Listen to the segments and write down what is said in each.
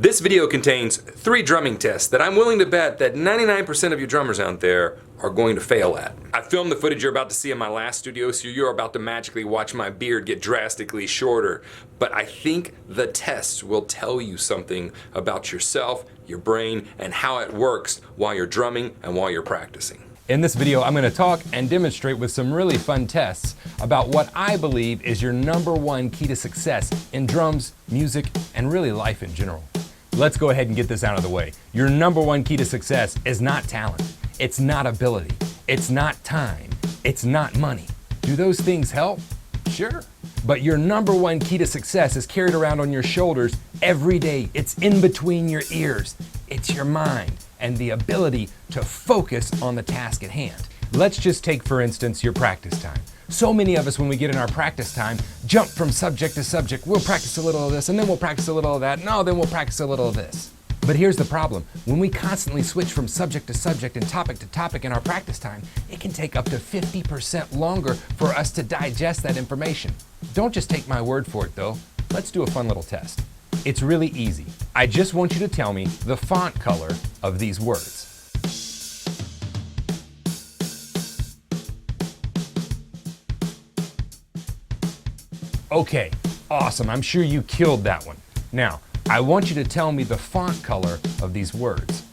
This video contains 3 drumming tests that I'm willing to bet that 99% of you drummers out there are going to fail at. I filmed the footage you're about to see in my last studio, so you're about to magically watch my beard get drastically shorter. But I think the tests will tell you something about yourself, your brain, and how it works while you're drumming and while you're practicing. In this video, I'm going to talk and demonstrate with some really fun tests about what I believe is your #1 key to success in drums, music, and really life in general. Let's go ahead and get this out of the way. Your #1 key to success is not talent. It's not ability. It's not time. It's not money. Do those things help? Sure. But your #1 key to success is carried around on your shoulders every day. It's in between your ears. It's your mind and the ability to focus on the task at hand. Let's just take, for instance, your practice time. So many of us, when we get in our practice time, jump from subject to subject. We'll practice a little of this, and then we'll practice a little of that. No, then we'll practice a little of this. But here's the problem. When we constantly switch from subject to subject and topic to topic in our practice time, it can take up to 50% longer for us to digest that information. Don't just take my word for it, though. Let's do a fun little test. It's really easy. I just want you to tell me the font color of these words. Okay, awesome. I'm sure you killed that one. Now, I want you to tell me the font color of these words.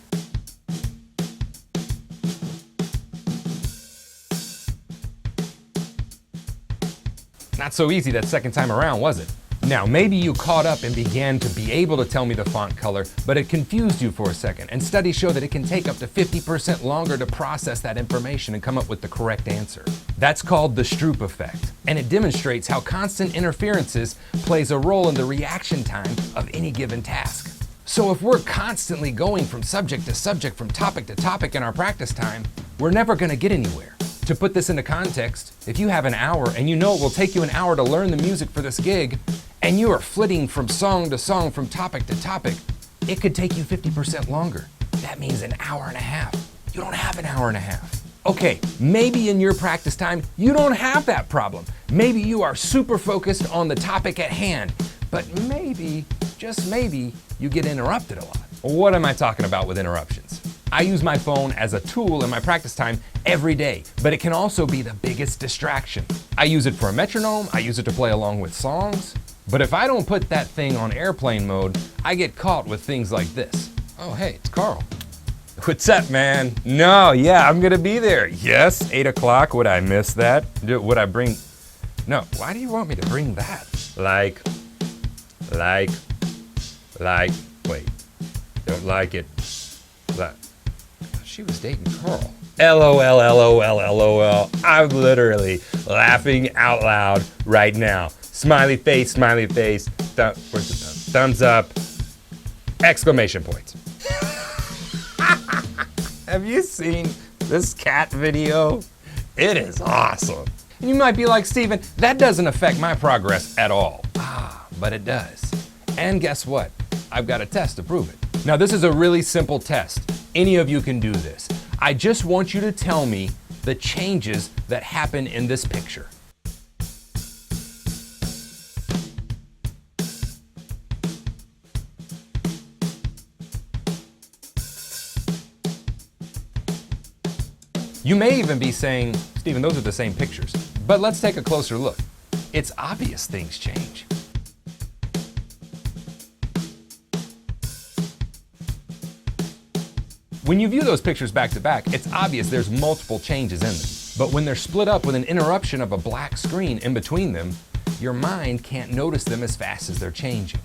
Not so easy that second time around, was it? Now, maybe you caught up and began to be able to tell me the font color, but it confused you for a second, and studies show that it can take up to 50% longer to process that information and come up with the correct answer. That's called the Stroop effect, and it demonstrates how constant interferences plays a role in the reaction time of any given task. So if we're constantly going from subject to subject, from topic to topic in our practice time, we're never gonna get anywhere. To put this into context, if you have an hour and you know it will take you an hour to learn the music for this gig, and you are flitting from song to song, from topic to topic, it could take you 50% longer. That means an hour and a half. You don't have an hour and a half. Okay, maybe in your practice time, you don't have that problem. Maybe you are super focused on the topic at hand, but maybe, just maybe, you get interrupted a lot. What am I talking about with interruptions? I use my phone as a tool in my practice time every day, but it can also be the biggest distraction. I use it for a metronome, I use it to play along with songs, but if I don't put that thing on airplane mode, I get caught with things like this. Oh, hey, it's Carl. What's up, man? No, yeah, I'm gonna be there. Yes, 8 o'clock, would I miss that? Would I bring, no, why do you want me to bring that? Like, wait, don't like it. Like, she was dating Carl. LOL, LOL, LOL. I'm literally laughing out loud right now. Smiley face, where's the thumb? Thumbs up, exclamation points. Have you seen this cat video? It is awesome. And you might be like, Steven, that doesn't affect my progress at all. Ah, but it does. And guess what? I've got a test to prove it. Now, this is a really simple test. Any of you can do this. I just want you to tell me the changes that happen in this picture. You may even be saying, Steven, those are the same pictures. But let's take a closer look. It's obvious things change. When you view those pictures back to back, it's obvious there's multiple changes in them. But when they're split up with an interruption of a black screen in between them, your mind can't notice them as fast as they're changing.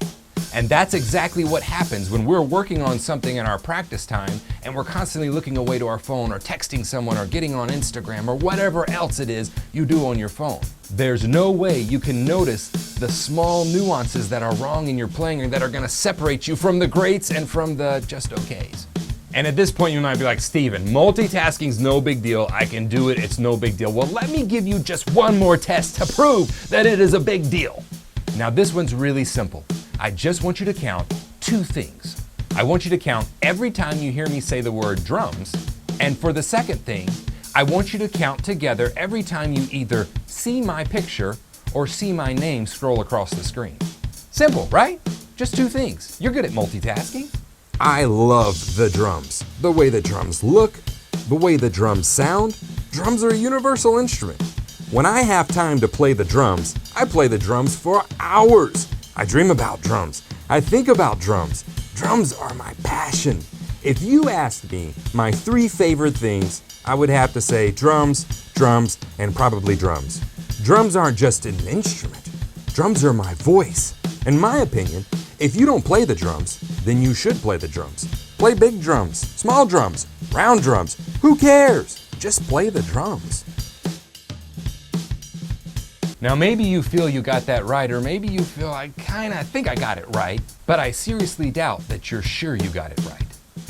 And that's exactly what happens when we're working on something in our practice time and we're constantly looking away to our phone or texting someone or getting on Instagram or whatever else it is you do on your phone. There's no way you can notice the small nuances that are wrong in your playing and that are gonna separate you from the greats and from the just okays. And at this point you might be like, Steven, multitasking's no big deal. I can do it, it's no big deal. Well, let me give you just one more test to prove that it is a big deal. Now this one's really simple. I just want you to count 2 things. I want you to count every time you hear me say the word drums, and for the second thing, I want you to count together every time you either see my picture or see my name scroll across the screen. Simple, right? Just two things. You're good at multitasking. I love the drums. The way the drums look, the way the drums sound. Drums are a universal instrument. When I have time to play the drums, I play the drums for hours. I dream about drums. I think about drums. Drums are my passion. If you asked me my 3 favorite things, I would have to say drums, drums, and probably drums. Drums aren't just an instrument. Drums are my voice. In my opinion, if you don't play the drums, then you should play the drums. Play big drums, small drums, round drums. Who cares? Just play the drums. Now maybe you feel you got that right, or maybe you feel I think I got it right, but I seriously doubt that you're sure you got it right.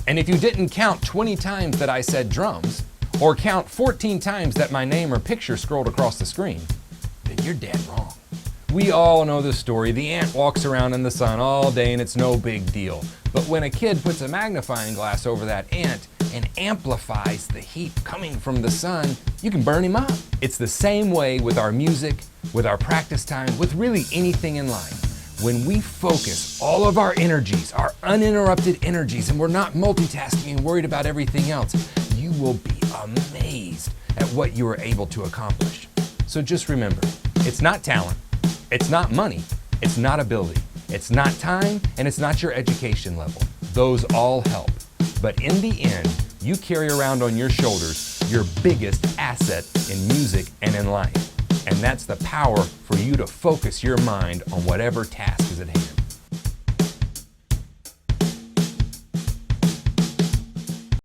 And if you didn't count 20 times that I said drums, or count 14 times that my name or picture scrolled across the screen, then you're dead wrong. We all know the story. The ant walks around in the sun all day and it's no big deal. But when a kid puts a magnifying glass over that ant and amplifies the heat coming from the sun, you can burn him up. It's the same way with our music, with our practice time, with really anything in life. When we focus all of our energies, our uninterrupted energies, and we're not multitasking and worried about everything else, you will be amazed at what you are able to accomplish. So just remember, it's not talent, it's not money, it's not ability, it's not time, and it's not your education level. Those all help. But in the end, you carry around on your shoulders your biggest asset in music and in life. And that's the power for you to focus your mind on whatever task is at hand.